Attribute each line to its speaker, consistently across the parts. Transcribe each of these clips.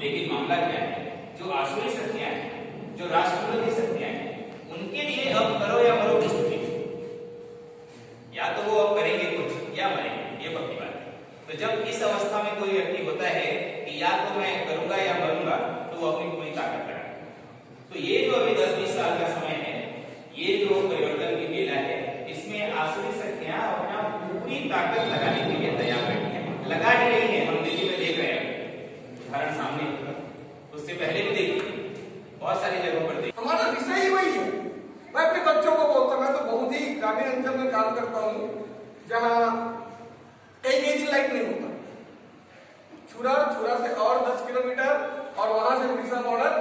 Speaker 1: लेकिन मामला क्या है, जो आसुरी शक्तियां हैं, जो राष्ट्रविरोधी शक्तियां हैं, उनके लिए अब करो या मरो की स्थिति, या तो वो अब करेंगे कुछ या मरेंगे, ये पक्की बात है। तो जब इस अवस्था में कोई व्यक्ति होता है कि या तो मैं करूंगा या मरूंगा, तो वो अपनी पूरी ताकत लगाएगा। तो ये जो अभी 10-20 साल का समय है, ये जो परिवर्तन की बेला है, इसमें आसुरी शक्तियां अपना पूरी ताकत लगाने के लिए तैयार बैठी है, लगा ही रही है। हम दिल्ली में देख रहे हैं उदाहरण सामने, उससे पहले भी देखिए बहुत सारी जगहों पर देखिए।
Speaker 2: हमारा विषय ही वही है। मैं अपने बच्चों को बोलता हूं, मैं तो बहुत ही ग्रामीण अंचल में काम करता हूँ जहाँ एक एज लाइट नहीं होता। छुरा से और 10 किलोमीटर और वहां से उड़ीसा बॉर्डर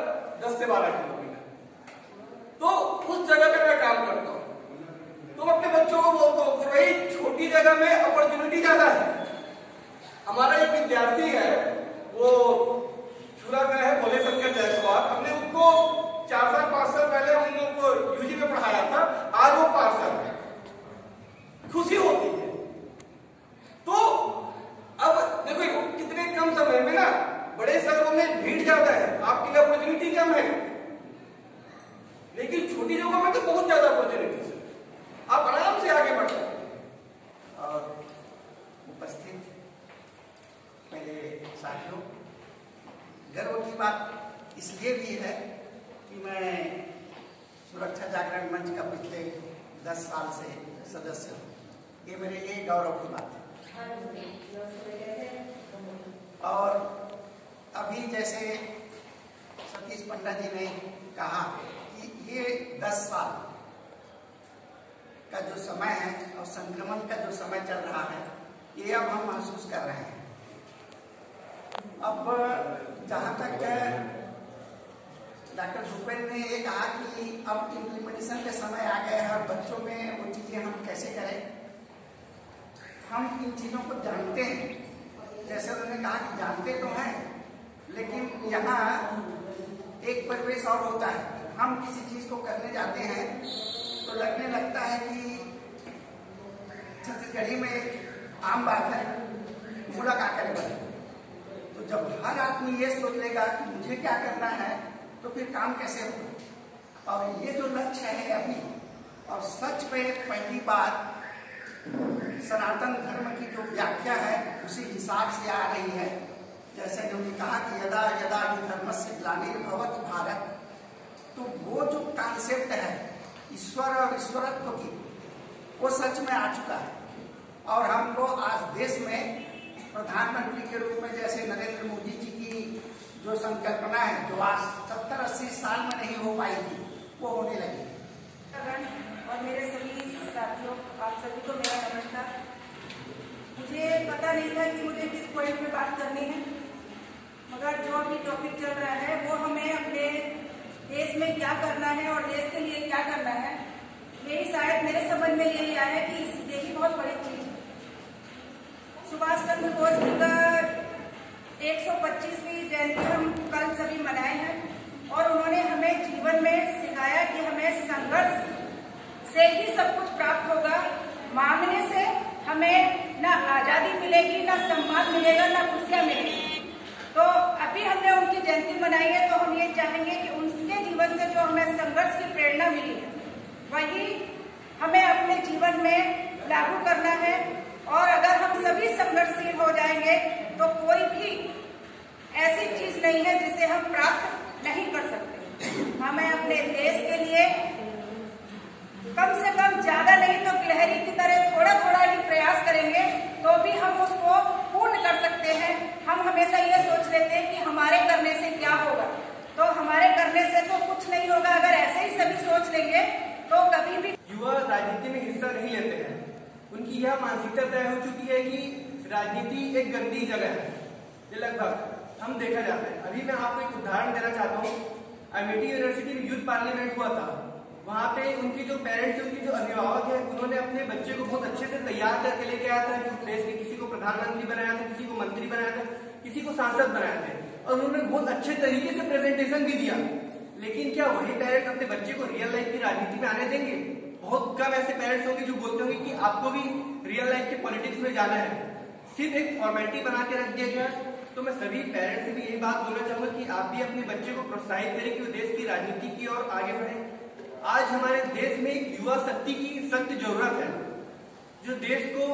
Speaker 2: 10 से 12 किलोमीटर, तो उस जगह पे मैं काम करता हूँ। तो अपने बच्चों को बोलता हूँ कि भाई छोटी जगह में अपॉर्चुनिटी ज्यादा है। हमारा एक विद्यार्थी है, वो छुरा का है, भोले शंकर जायसवाल। हमने उनको 4 साल 5 साल पहले हम लोग को यूजी में पढ़ाया था, आज वो पार्षद है। खुशी होती है। तो अब देखो कितने कम समय में ना, बड़े शहरों में भीड़ ज्यादा है, आपके लिए अपॉर्चुनिटी कम है, लेकिन छोटी जगहों में तो बहुत ज्यादा अपॉर्चुनिटी है, आप आराम से आगे बढ़ सकते हैं।
Speaker 3: और उपस्थित मेरे साथियों, गर्व की बात इसलिए भी है कि मैं सुरक्षा जागरण मंच का पिछले 10 साल से सदस्य हूँ। ये मेरे लिए गौरव की बात है। और अभी जैसे सतीश पंडा जी ने कहा कि ये 10 साल का जो समय है और संक्रमण का जो समय चल रहा है, ये अब हम महसूस कर रहे हैं। अब जहाँ तक डॉक्टर भूपेंद्र ने ये कहा कि अब इम्प्लीमेंटेशन के समय आ गए हैं और बच्चों में वो चीजें हम कैसे करें, हम इन चीजों को जानते हैं। जैसे उन्होंने कहा कि जानते तो हैं, लेकिन यहाँ एक परिवेश और होता है। हम किसी चीज को करने जाते हैं तो लगने लगता है कि छत्तीसगढ़ी में एक आम बात है, मुड़ा का करे बने। तो जब हर आदमी ये सोच लेगा कि मुझे क्या करना है, तो फिर काम कैसे होगा। और ये जो लक्ष्य है अभी, और सच में पहली बार सनातन धर्म की जो व्याख्या है उसी हिसाब से आ रही है। जैसे उन्होंने कहा कि यदा यदा धर्मस्य ग्लानिर्भवति भारत, तो वो जो कॉन्सेप्ट है ईश्वर और ईश्वरत्व की, वो सच में आ चुका है। और हमको आज देश में प्रधानमंत्री के रूप में जैसे नरेंद्र मोदी जी की जो संकल्पना है, जो आज 70-80 साल में नहीं हो पाई थी, वो होने लगी।
Speaker 4: और मेरे सभी साथियों, आप सभी को मेरा नमस्कार। मुझे पता नहीं था कि मुझे किस पॉइंट में बात करनी है, मगर जो भी टॉपिक चल रहा है वो हमें अपने देश में क्या करना है और देश के लिए क्या करना है, यही शायद मेरे समझ में यही आया कि यही बहुत बड़ी चीज है। सुभाष चंद्र बोस जी का 125वीं जयंती हम कल सभी मनाए हैं, और उन्होंने हमें जीवन में सिखाया कि हमें संघर्ष से ही सब कुछ प्राप्त होगा। मांगने से हमें ना आजादी मिलेगी, ना सम्मान मिलेगा, ना खुशियां मिलेगी। तो अभी हमने उनकी जयंती मनाई है, तो हम ये चाहेंगे कि उनके जीवन से जो हमें संघर्ष की प्रेरणा मिली है, वही हमें अपने जीवन में लागू करना है। और अगर हम सभी संघर्षशील हो जाएंगे तो कोई भी ऐसी चीज नहीं है जिसे हम प्राप्त नहीं कर सकते। हमें अपने देश के लिए कम से कम ज्यादा नहीं तो गिलहरी की तरह थोड़ा थोड़ा ही प्रयास करेंगे तो भी हम उसको पूर्ण कर सकते हैं। हम हमेशा ये सोच लेते हैं कि हमारे करने से क्या होगा, तो हमारे करने से तो कुछ नहीं होगा। अगर ऐसे ही सभी सोच लेंगे तो कभी भी
Speaker 2: युवा राजनीति में हिस्सा नहीं लेते हैं। उनकी यह मानसिकता तय हो चुकी है कि राजनीति एक गंदी जगह है। ये लगभग हम देखा जाता है। अभी मैं आपको एक उदाहरण देना चाहता हूँ। अमेठी यूनिवर्सिटी में यूथ पार्लियामेंट हुआ था। वहाँ पे उनके जो पेरेंट्स है, उनके जो अभिभावक है, उन्होंने अपने बच्चे को बहुत अच्छे से तैयार करके लेके आया था। देश के किसी को प्रधानमंत्री बनाया था, किसी को मंत्री बनाया था, किसी को सांसद बनाया था, और उन्होंने बहुत अच्छे तरीके से प्रेजेंटेशन भी दिया। लेकिन क्या वही पेरेंट्स अपने बच्चे को रियल लाइफ की राजनीति में आने देंगे? बहुत कम ऐसे पेरेंट्स होंगे जो बोलते होंगे कि आपको भी रियल लाइफ के पॉलिटिक्स में जाना है। सिर्फ एक फॉर्मेलिटी बना के रख दिया गया। तो मैं सभी पेरेंट्स से भी यही बात बोलना चाहूंगा कि
Speaker 5: कि आप भी अपने बच्चे को प्रोत्साहित करें कि वो देश की राजनीति की ओर आगे बढ़े। आज हमारे देश में एक युवा शक्ति की सख्त जरूरत है, जो देश को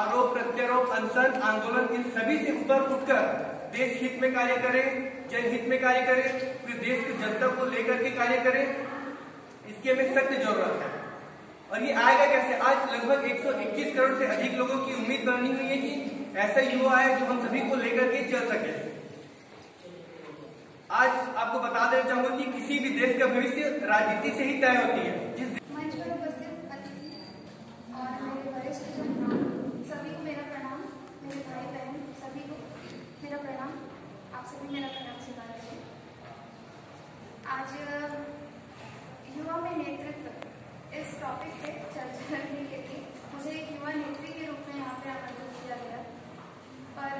Speaker 5: आरोप प्रत्यारोप अनशन आंदोलन इन सभी से ऊपर उठकर देश हित में कार्य करे, जनहित में कार्य करे, पूरे देश की जनता को लेकर के कार्य करे। इसकी हमें सख्त जरूरत है। और ये आएगा कैसे? आज लगभग 121 करोड़ से अधिक लोगों की उम्मीद बनी हुई है कि ऐसा युवा है जो हम सभी को लेकर के चल सके। आज आपको बता देना चाहूंगा कि किसी भी देश का भविष्य राजनीति से ही तय होती है।
Speaker 6: मंच पर उपस्थित अतिथि और मेरे वरिष्ठ जन सभी को मेरा प्रणाम। मेरे भाई बहन सभी को मेरा प्रणाम। आप सभी मेरा प्रणाम स्वीकार करें। आज युवा में नेतृत्व इस टॉपिक पे चर्चा करने के लिए मुझे एक युवा नेत्री के रूप में यहाँ पे आमंत्रित किया गया, पर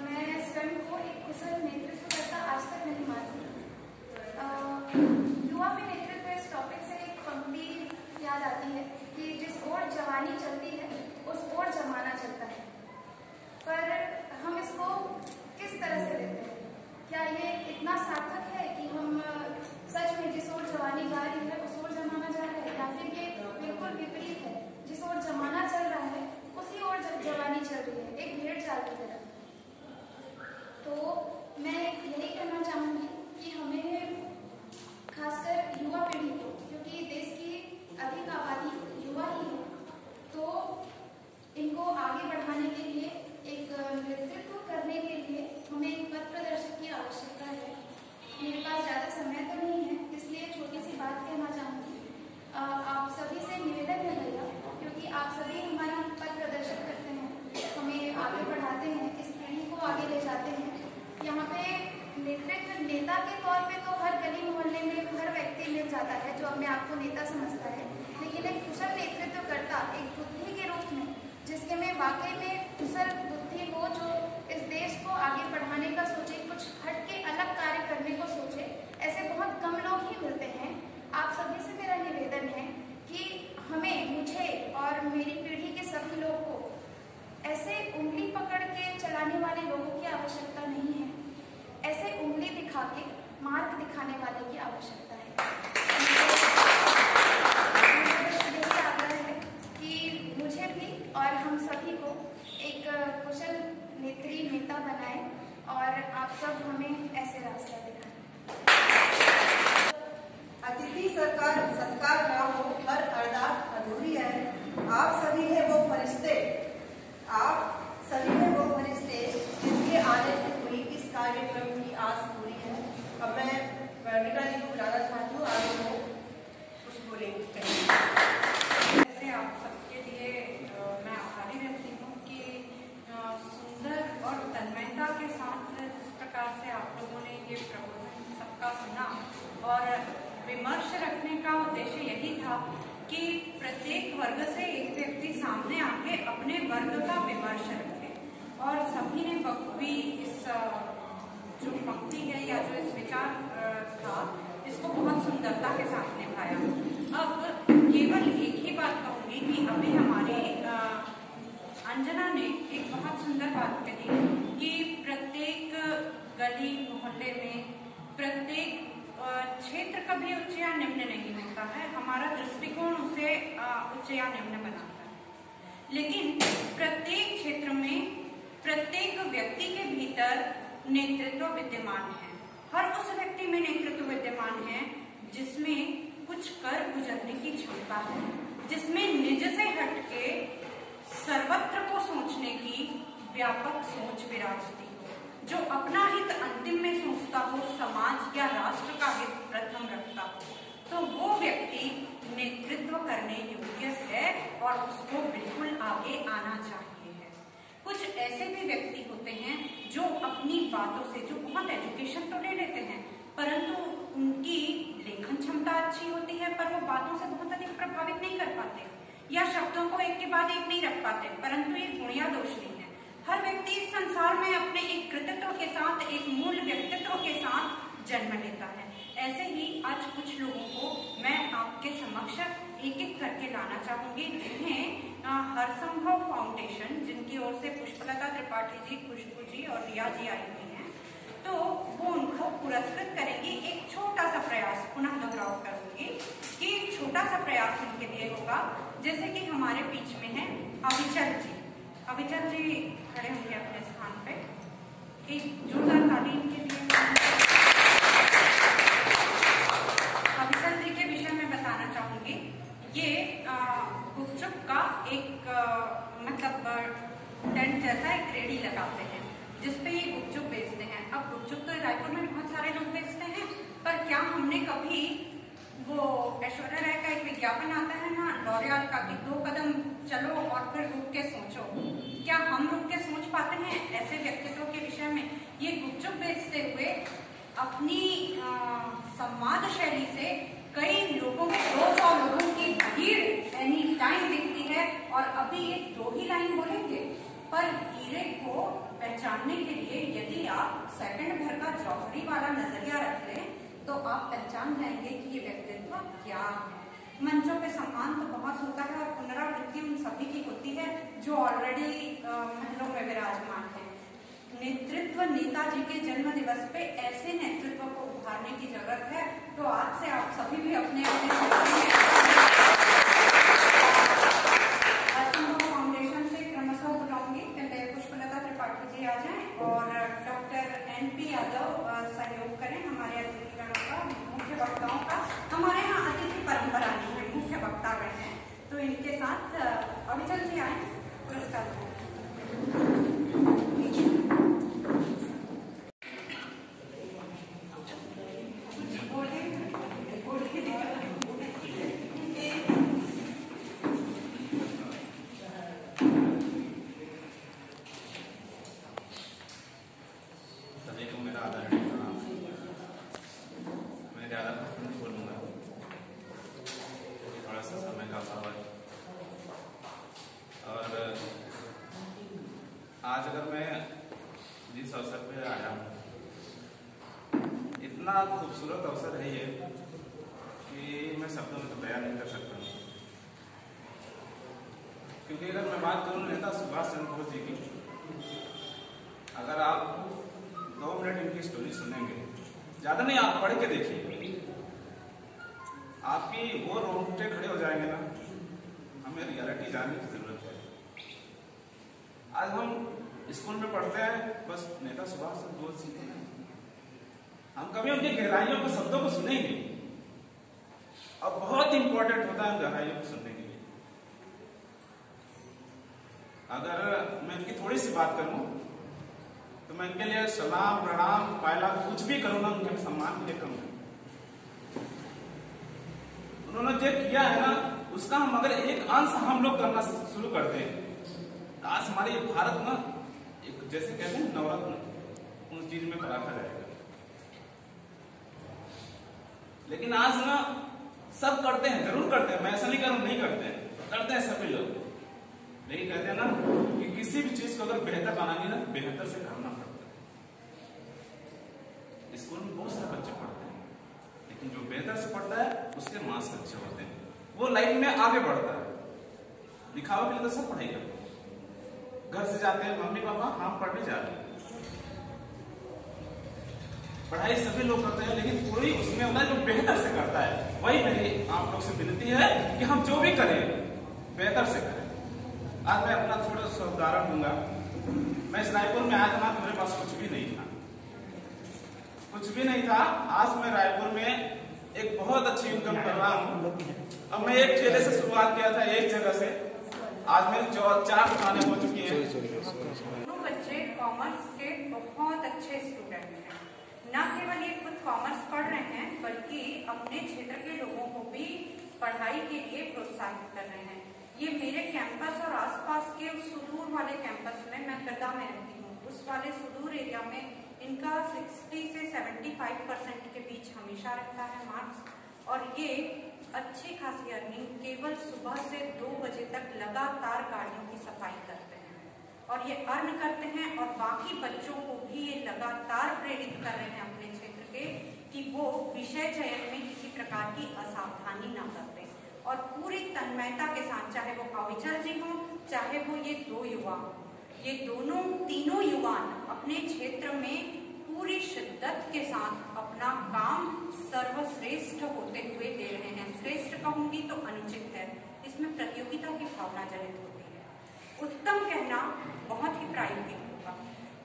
Speaker 6: मैं स्वयं को एक कुशल नेतृत्वकर्ता आज तक नहीं मानती। युवा में नेतृत्व इस टॉपिक से एक पंक्ति याद आती है कि जिस ओर जवानी चलती है उस ओर जमाना चलता है। पर हम इसको किस तरह से लेते हैं? क्या ये इतना सार्थक है कि हम सच में जिस ओर जवानी जा रही है उस ओर जमाना जा रहा है, या फिर ये बिल्कुल विपरीत है, जिस ओर जमाना चल रहा है उसी ओर जवानी चल रही है, एक भेड़ चाल की तरह? तो मैं यही कहना चाहूंगी कि हमें खासकर युवा पीढ़ी को, क्योंकि देश की अधिक आबादी युवा ही है, तो इनको आगे बढ़ाने के लिए, एक नेतृत्व करने के लिए हमें एक पथ प्रदर्शक की आवश्यकता है। मेरे पास ज़्यादा समय तो नहीं है, इसलिए छोटी सी बात कहना चाहूँगी। आप सभी से निवेदन है भैया, क्योंकि आप सभी हमारा पथ प्रदर्शक करते हैं, हमें आगे बढ़ाते हैं, इस पीढ़ी को आगे ले जाते हैं। यहाँ पे नेतृत्व नेता के तौर पे तो हर गली मोहल्ले में हर व्यक्ति मिल जाता है जो अपने आप को नेता समझता है, लेकिन एक कुशल नेतृत्वकर्ता, एक बुद्धि के रूप में, जिसके में वाकई में कुशल बुद्धि हो, जो इस देश को आगे बढ़ाने का सोचे, कुछ हट के अलग कार्य करने को सोचे, ऐसे बहुत कम लोग ही मिलते हैं। आप सभी से मेरा निवेदन है कि हमें, मुझे और मेरी पीढ़ी के सभी लोग को ऐसे उंगली पकड़ के चलाने वाले लोगों की आवश्यकता नहीं है, ऐसे उंगली दिखा के मार्ग दिखाने वाले की आवश्यकता है। यही आग्रह है कि मुझे भी और हम सभी को एक कुशल नेत्री नेता बनाए और आप सब हमें ऐसे रास्ता दिखाएं।
Speaker 7: अतिथि सत्कार ना हो हर अरदास अधूरी है। आप सभी है वो फरिश्ते, आप सभी है वो फरिश्ते जिनके आने से हुई इस कार्यक्रम की आस पूरी है। अब मैं वर्णिका जी को बुलाना चाहती हूँ, आगे वो कुछ बोलेंगे।
Speaker 8: ऐसे आप सबके लिए मैं आभारी रहती हूँ कि सुंदर और तन्मयता के साथ जिस प्रकार से आप लोगों ने ये प्रबोधन सबका सुना, और विमर्श रखने का उद्देश्य यही था कि प्रत्येक वर्ग से एक व्यक्ति सामने आके अपने वर्ग का विमर्श रखे, और सभी ने बखूबी इस जो पंक्ति है या जो इस विचार था, इसको बहुत सुंदरता के साथ निभाया। अब केवल एक ही बात कहूंगी कि अभी हमारी अंजना ने एक बहुत सुंदर बात कही कि प्रत्येक गली मोहल्ले में, प्रत्येक क्षेत्र कभी उच्च या निम्न नहीं होता है, हमारा दृष्टिकोण उसे उच्च या निम्न बनाता है। लेकिन प्रत्येक क्षेत्र में प्रत्येक व्यक्ति के भीतर नेतृत्व विद्यमान है। हर उस व्यक्ति में नेतृत्व विद्यमान है जिसमें कुछ कर गुजरने की क्षमता है, जिसमें निज से हटके सर्वत्र को सोचने की व्यापक सोच विराजती हो, जो अपना हित अंतिम में सोचता हो, समाज या राष्ट्र का हित प्रथम रखता हो, तो वो व्यक्ति नेतृत्व करने योग्य है और उसको बिल्कुल आगे आना चाहिए है। कुछ ऐसे भी व्यक्ति होते हैं जो अपनी बातों से, जो बहुत एजुकेशन तो ले लेते हैं, परंतु उनकी लेखन क्षमता अच्छी होती है, पर वो बातों से बहुत अधिक प्रभावित नहीं कर पाते, या शब्दों को एक के बाद एक नहीं रख पाते, परंतु ये गुण या दोष नहीं है। हर व्यक्ति इस संसार में अपने एक कृतित्व के साथ, एक मूल व्यक्तित्व के साथ जन्म लेता है। ऐसे ही आज कुछ लोगों को मैं आपके समक्ष एक एक करके लाना चाहूंगी, जिन्हें हर संभव फाउंडेशन, जिनकी ओर से पुष्पलता त्रिपाठी जी, खुशबू जी और रिया जी आई हुई हैं, तो वो उनको छोटा सा प्रयास इनके लिए होगा। जैसे कि हमारे बीच में है अविचल जी। अविचल जी खड़े होंगे अपने स्थान पे। एक जोरदार ताली इनके लिए। अविचल जी के विषय में बताना चाहूंगी। ये गुपचुप का एक मतलब टेंट जैसा एक रेडी लगाते हैं जिसपे ये गुपचुप बेचते हैं। अब गुपचुप तो रायपुर में बहुत सारे लोग बेचते हैं, पर क्या हमने कभी वो ऐश्वर्या राय का एक विज्ञापन आता है ना लॉरियल का कि 2 कदम चलो और फिर रुक के सोचो, क्या हम रुक के सोच पाते हैं ऐसे व्यक्तित्व के विषय में? ये गुपचुप बेचते हुए अपनी संवाद शैली से कई लोगों के 200 लोगों की भीड़ एनी टाइम दिखती है। और अभी ये 2 ही लाइन बोलेंगे, पर हीरे को पहचानने के लिए यदि आप सेकंड भर का जौहरी वाला नजरिया रख लें तो आप पहचान जाएंगे कि ये व्यक्तित्व क्या है। मंचों पे सम्मान तो बहुत होता है और पुनरावृत्ति उन सभी की होती है जो ऑलरेडी महलों में विराजमान है। नेतृत्व नेताजी के जन्म दिवस पे ऐसे नेतृत्व को उभारने की जरूरत है। तो आज से आप सभी भी अपने फाउंडेशन से क्रमशः बुलाऊंगी। पहले पुष्पलता त्रिपाठी जी आ जाएं और डॉक्टर NP यादव सहयोग करें हमारे अतिथिगणों का, मुख्य वक्ताओं का। हमारे यहाँ अतिथि परंपरा नहीं है, मुख्य वक्तागण हैं, तो इनके साथ अविचल जी आए पुरस्कार।
Speaker 1: आज अगर मैं जिस अवसर पे आया हूँ, इतना खूबसूरत अवसर है ये कि मैं शब्दों में तो बयान नहीं कर सकता हूँ। क्योंकि अगर मैं बात करूँ नेता सुभाष चंद्र बोस जी की, अगर आप 2 मिनट इनकी स्टोरी सुनेंगे, ज्यादा नहीं, आप पढ़ के देखिए, आपकी वो रोंगटे खड़े हो जाएंगे ना। हमें रियलिटी जानने की जरूरत है। आज हम स्कूल में पढ़ते हैं बस नेता सुभाष चंद्र बोस जी हैं, हम कभी उनकी गहराइयों के शब्दों को सुनेंगे। अब बहुत इंपॉर्टेंट होता है गहराइयों को सुनने के लिए। अगर मैं इनकी थोड़ी सी बात करूं तो मैं इनके लिए सलाम प्रणाम पायला कुछ भी करूंगा उनके सम्मान के लिए कम है। उन्होंने जो किया है ना, उसका हम अगर एक अंश हम लोग करना शुरू करते हैं, आज हमारे भारत ना एक जैसे कहते हैं नवरत्न, उस चीज में पराखा जाएगा। लेकिन आज ना सब करते हैं, जरूर करते हैं, मैं ऐसा नहीं करूं नहीं करते हैं, करते हैं सभी लोग। लेकिन कहते हैं ना कि किसी भी चीज को अगर बेहतर बनानी ना, बेहतर से करना पड़ता है। स्कूल में बहुत सारे बच्चे पढ़ते हैं, लेकिन जो बेहतर से पढ़ता है उसके मार्क्स अच्छे होते हैं, वो लाइफ में आगे बढ़ता है। दिखावा के लिए तो सब पढ़ाई करते हैं, घर से जाते हैं मम्मी पापा हम पढ़ने जा रहे हैं, पढ़ाई सभी लोग करते हैं, लेकिन पूरी उसमें होता है जो बेहतर से करता है। वही मेरी आप लोग से विनती है कि हम जो भी करें बेहतर से करें। आज मैं अपना थोड़ा सा उदाहरण दूंगा। मैं इस रायपुर में आया था ना, मेरे पास कुछ भी नहीं था, कुछ भी नहीं था। आज मैं रायपुर में एक बहुत अच्छी इनकम कर रहा हूँ। अब मैं एक ठेले से शुरुआत किया था, एक जगह से, आज मेरी 4 दुकानें हो चुकी हैं।
Speaker 8: दोनों बच्चे कॉमर्स के बहुत अच्छे स्टूडेंट हैं। न केवल ये खुद कॉमर्स पढ़ रहे हैं, बल्कि अपने क्षेत्र के लोगों को भी पढ़ाई के लिए प्रोत्साहित कर रहे हैं। ये मेरे कैंपस और आसपास के उस सुदूर वाले कैंपस में, मैं गदा में रहती हूँ, उस वाले सुदूर एरिया में इनका 60 से 75% के बीच हमेशा रहता है मार्क्स। और ये अच्छी खासी अर्निंग केवल सुबह से 2 बजे तक लगातार गाड़ियों की सफाई करते हैं और ये अर्न करते हैं। और बाकी बच्चों को भी ये लगातार प्रेरित कर रहे हैं अपने क्षेत्र के कि वो विषय चयन में किसी प्रकार की असावधानी ना करते और पूरी तन्मयता के साथ, चाहे वो अविचल जी हों, चाहे वो ये 2 युवा हों, ये तीनों युवान अपने क्षेत्र में पूरी शिद्दत के साथ अपना काम सर्वश्रेष्ठ होते हुए दे रहे हैं। श्रेष्ठ कहूंगी तो अनुचित है, इसमें प्रतियोगिता की भावना जनित होती है। उत्तम कहना बहुत ही प्रायोगिक होगा,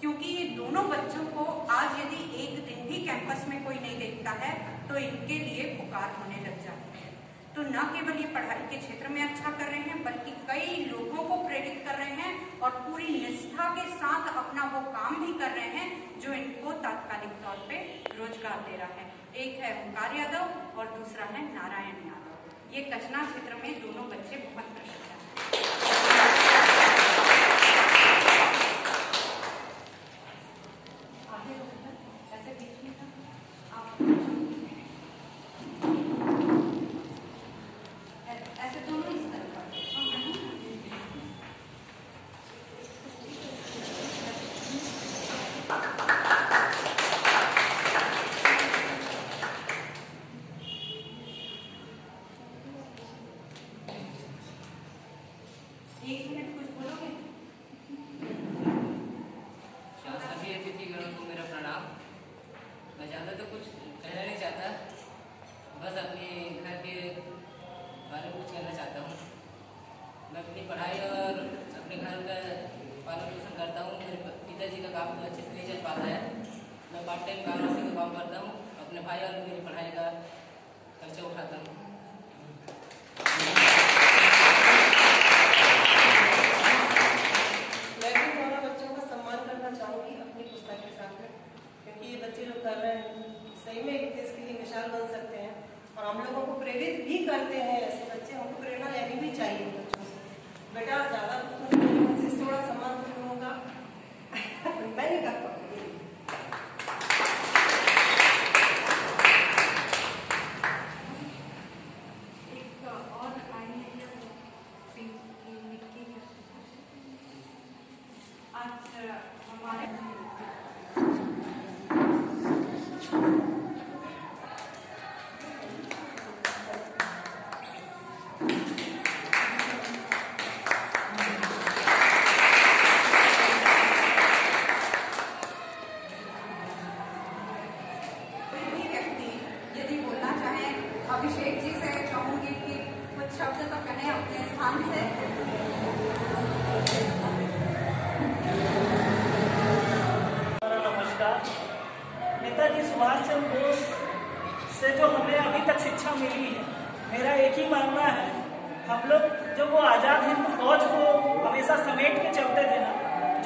Speaker 8: क्योंकि ये दोनों बच्चों को आज यदि एक दिन भी कैंपस में कोई नहीं देखता है तो इनके लिए पुकार होने लग जाती है। तो न केवल ये पढ़ाई के क्षेत्र में अच्छा कर रहे हैं, बल्कि कई लोगों को प्रेरित कर रहे हैं और पूरी निष्ठा के साथ अपना वो काम भी कर रहे हैं जो इनको तात्कालिक तौर पे रोजगार दे रहा है। एक है ओंकार यादव और दूसरा है नारायण यादव। ये कचना क्षेत्र में दोनों बच्चे बहुत प्रसिद्ध हैं। ऐसे बीच में ऐसे दोनों इस तरह एक मिनट कुछ बोलोगे?
Speaker 9: सभी अतिथिगणों को मेरा प्रणाम। मैं ज़्यादा तो कुछ कहना नहीं चाहता, बस अपने घर के बारे में कुछ कहना चाहता हूँ। मैं अपनी पढ़ाई और अपने घर का पालन पोषण करता हूँ। मेरे पिताजी का काम तो अच्छे से नहीं चल पाता है। मैं पार्ट टाइम काम से काम करता हूँ, अपने भाई और मेरी पढ़ाई का खर्चा उठाता हूँ।
Speaker 7: कर रहे हैं सही में एक देश के लिए मिसाल बन सकते हैं और हम लोगों को प्रेरित भी करते हैं। ऐसे बच्चे हमको प्रेरणा लेनी भी चाहिए बच्चों से। बेटा ज़्यादा कुछ थोड़ा सम्मान तो होगा मैं नहीं कर पाऊंगी।
Speaker 8: एक और आज हमारे अभिषेक जी से चाहूंगी कि कुछ शब्द तो कहें अपने स्थान से।
Speaker 10: नमस्कार। नेताजी सुभाष चंद्र बोस से जो हमें अभी तक शिक्षा मिली है, मेरा एक ही मानना है, हम लोग जब वो आजाद हिंद फौज को हमेशा समेट के चलते थे ना,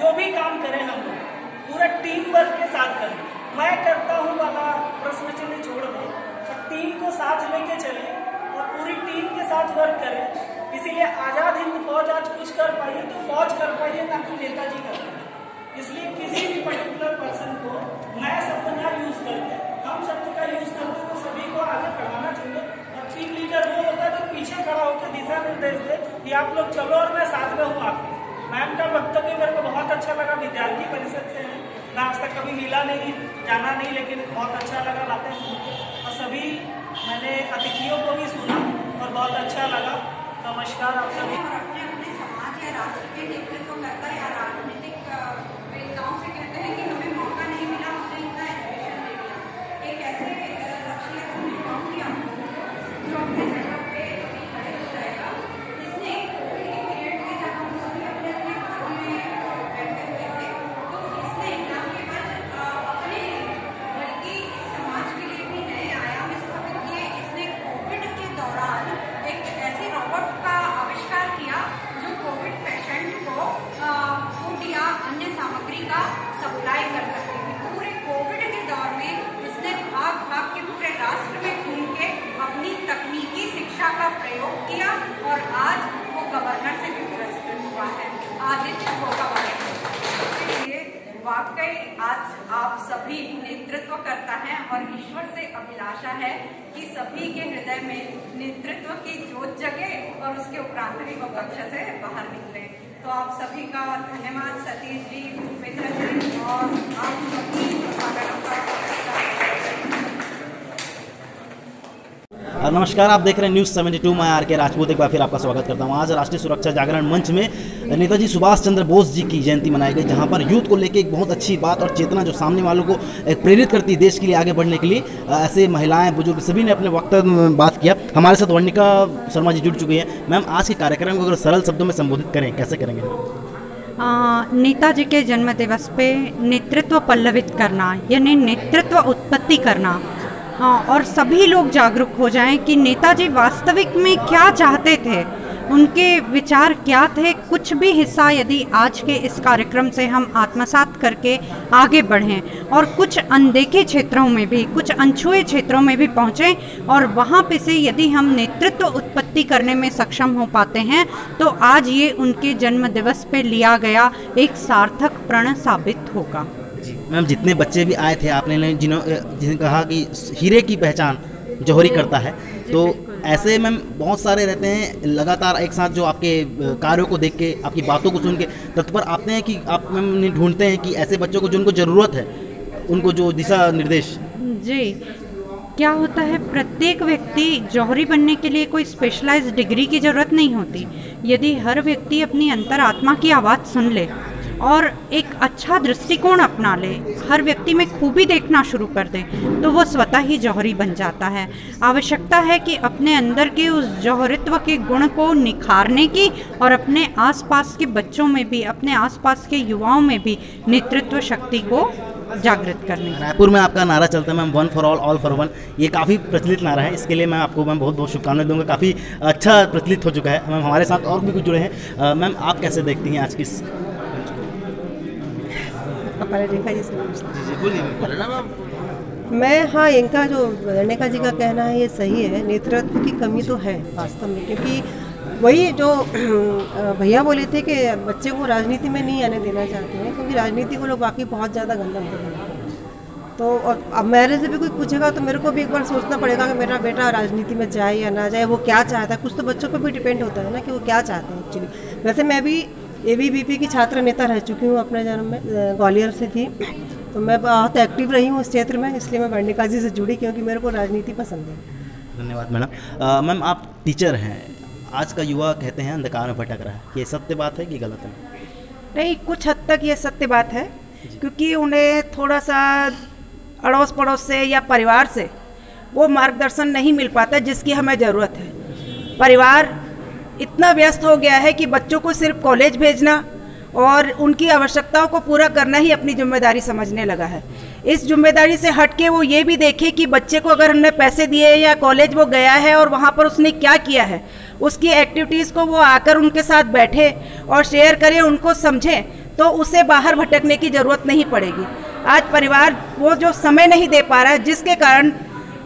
Speaker 10: जो भी काम करें हम लोग पूरा टीम वर्क के साथ करें। मैं करता हूँ वाला प्रश्न चिन्ह छोड़ दें, टीम को साथ लेके चले और पूरी टीम के साथ वर्क करें। इसीलिए आजाद हिंद फौज आज कुछ कर पाई है तो फौज कर पाई है, ना कि नेताजी कर पाए। इसलिए किसी भी पर्टिकुलर पर्सन को मैं शब्द ना यूज करके हम शब्द का यूज करते तो सभी को आगे बढ़ाना चाहिए। और टीम लीडर वो होता है जो पीछे खड़ा होकर दिशा निर्देश दे कि आप लोग चलो और मैं साथ में हूँ आपके। मैम का वक्तव्य मेरे को बहुत अच्छा लगा। विद्यार्थी परिषद से है, मैं आज तक कभी मिला नहीं, जाना नहीं, लेकिन बहुत अच्छा लगा बातें सुनकर। और सभी मैंने अतिथियों को भी सुना और बहुत अच्छा लगा। नमस्कार आप सभी।
Speaker 8: और अपने अपने समाज या राष्ट्र के नेतृत्व करता या राजनीतिक वेताओं से कहते हैं कि हमें मौका नहीं मिला, हमने इतना एजुकेशन दे दिया। एक ऐसे लक्ष्य नेताओं की आपको जो अपने जगह पे खड़े हो जाएगा, जिसने पीरियड में जब हम सभी अपने अपने घरों में बैठे हुए थे, तो इसने न केवल अपने बल्कि समाज के लिए भी नए आयाम स्थापित किए। इसने कोविड के दौरान एक ऐसे रोबोट का आविष्कार किया जो कोविड पेशेंट को फूड या अन्य सामग्री का सप्लाई कर सकते थे। पूरे कोविड के दौर में इसने भाग भाग के पूरे राष्ट्र में घूम के अपनी तकनीकी शिक्षा का प्रयोग किया और आज वो गवर्नर से भी पुरस्कृत हुआ है। आदित्य गोगावले। वाकई आज आप सभी नेतृत्व करता है और ईश्वर से अभिलाषा है कि सभी के हृदय में नेतृत्व की जोत जगे और उसके उपरांत भी वो कक्ष से बाहर निकले। तो आप सभी का धन्यवाद सतीश जी, मित्र जी और आप सभी
Speaker 11: नमस्कार, आप देख रहे हैं न्यूज़ 72। मैं आर के राजपूत एक बार फिर आपका स्वागत करता हूं। आज राष्ट्रीय सुरक्षा जागरण मंच में नेताजी सुभाष चंद्र बोस जी की जयंती मनाई गई, जहां पर यूथ को लेकर एक बहुत अच्छी बात और चेतना जो सामने वालों को प्रेरित करती है देश के लिए आगे बढ़ने के लिए। ऐसे महिलाएं, बुजुर्ग सभी ने अपने वक्त में बात किया। हमारे साथ वर्णिका शर्मा जी जुड़ चुकी हैं। मैम, आज के कार्यक्रम को अगर सरल शब्दों में संबोधित करें, कैसे करेंगे?
Speaker 8: नेताजी के जन्म दिवस पे नेतृत्व पल्लवित करना यानी नेतृत्व उत्पत्ति करना, और सभी लोग जागरूक हो जाएं कि नेताजी वास्तविक में क्या चाहते थे, उनके विचार क्या थे। कुछ भी हिस्सा यदि आज के इस कार्यक्रम से हम आत्मसात करके आगे बढ़ें और कुछ अनदेखे क्षेत्रों में भी, कुछ अनछुए क्षेत्रों में भी पहुँचें और वहाँ पे से यदि हम नेतृत्व उत्पत्ति करने में सक्षम हो पाते हैं तो आज ये उनके जन्म दिवस पे लिया गया एक सार्थक प्रण साबित होगा।
Speaker 11: मैम, जितने बच्चे भी आए थे, आपने जिन्हें कहा कि हीरे की पहचान जौहरी करता है, तो ऐसे मैम बहुत सारे रहते हैं लगातार एक साथ जो आपके कार्यों को देख के, आपकी बातों को सुन के तत्पर आते हैं कि आप मैम ढूंढते हैं कि ऐसे बच्चों को जिनको ज़रूरत है उनको जो दिशा निर्देश।
Speaker 8: जी, क्या होता है, प्रत्येक व्यक्ति जौहरी बनने के लिए कोई स्पेशलाइज्ड डिग्री की ज़रूरत नहीं होती। यदि हर व्यक्ति अपनी अंतरात्मा की आवाज़ सुन ले और एक अच्छा दृष्टिकोण अपना ले, हर व्यक्ति में खूबी देखना शुरू कर दे, तो वो स्वतः ही जौहरी बन जाता है। आवश्यकता है कि अपने अंदर के उस जौहरित्व के गुण को निखारने की और अपने आसपास के बच्चों में भी, अपने आसपास के युवाओं में भी नेतृत्व शक्ति को जागृत करने।
Speaker 11: रायपुर में आपका नारा चलता है ma'am, 1 for all, all for one. ये काफ़ी प्रचलित नारा है, इसके लिए मैं आपको मैम बहुत बहुत शुभकामनाएं दूंगा। काफ़ी अच्छा प्रचलित हो चुका है। मैम, हमारे साथ और भी कुछ जुड़े हैं। मैम, आप कैसे देखती हैं आज की?
Speaker 7: मैं, हाँ, इनका जो वर्णिका जी का कहना है ये सही है। नेतृत्व की कमी तो है वास्तव में, क्योंकि वही जो भैया बोले थे कि बच्चे को राजनीति में नहीं आने देना चाहते हैं, क्योंकि राजनीति को लोग वाकई बहुत ज़्यादा गंदा कर रहे हैं। तो और अब मेरे से भी कोई पूछेगा तो मेरे को भी एक बार सोचना पड़ेगा कि मेरा बेटा राजनीति में जाए या ना जाए, वो क्या चाहता है। कुछ तो बच्चों पर भी डिपेंड होता है ना कि वो क्या चाहते हैं एक्चुअली। वैसे मैं भी ABVP की छात्र नेता रह चुकी हूँ अपने जन्म में, ग्वालियर से थी, तो मैं बहुत एक्टिव रही हूँ इस क्षेत्र में, इसलिए मैं वर्णिका जी से जुड़ी, क्योंकि मेरे को राजनीति पसंद है।
Speaker 11: धन्यवाद मैडम। मैम, आप टीचर हैं। आज का युवा कहते हैं अंधकार में भटक रहा है, ये सत्य बात है कि गलत है?
Speaker 4: नहीं, कुछ हद तक ये सत्य बात है, क्योंकि उन्हें थोड़ा सा अड़ोस पड़ोस से या परिवार से वो मार्गदर्शन नहीं मिल पाता जिसकी हमें ज़रूरत है। परिवार इतना व्यस्त हो गया है कि बच्चों को सिर्फ कॉलेज भेजना और उनकी आवश्यकताओं को पूरा करना ही अपनी जिम्मेदारी समझने लगा है। इस जिम्मेदारी से हट के वो ये भी देखे कि बच्चे को अगर हमने पैसे दिए या कॉलेज वो गया है और वहाँ पर उसने क्या किया है, उसकी एक्टिविटीज़ को वो आकर उनके साथ बैठे और शेयर करें, उनको समझें, तो उसे बाहर भटकने की ज़रूरत नहीं पड़ेगी। आज परिवार वो जो समय नहीं दे पा रहा है, जिसके कारण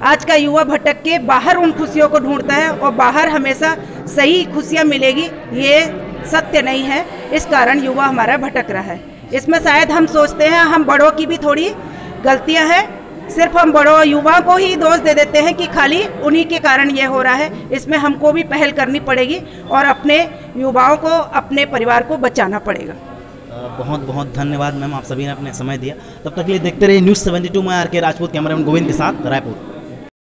Speaker 4: आज का युवा भटक के बाहर उन खुशियों को ढूंढता है और बाहर हमेशा सही खुशियाँ मिलेगी, ये सत्य नहीं है। इस कारण युवा हमारा भटक रहा है। इसमें शायद हम सोचते हैं हम बड़ों की भी थोड़ी गलतियां हैं, सिर्फ हम बड़ों युवा को ही दोष दे देते हैं कि खाली उन्हीं के कारण ये हो रहा है। इसमें हमको भी पहल करनी पड़ेगी और अपने युवाओं को, अपने परिवार को बचाना पड़ेगा।
Speaker 11: बहुत बहुत धन्यवाद मैम, आप सभी ने अपने समय दिया। तब तक के लिए देखते रहिए न्यूज़ 72। मैं आर के राजपूत, कैमरामैन गोविंद के साथ, रायपुर।